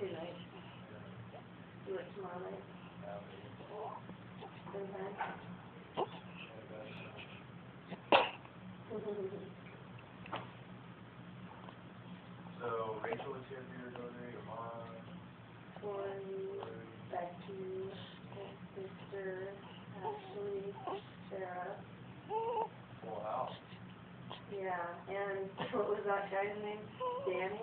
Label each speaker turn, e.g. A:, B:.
A: Tuesday night. Do it tomorrow night. Same time.
B: So Rachel was here for your delivery, your mom,
A: Corey, Becky, my sister, Ashley, Sarah.
B: full house.
A: Yeah, and what was that guy's name? Danny?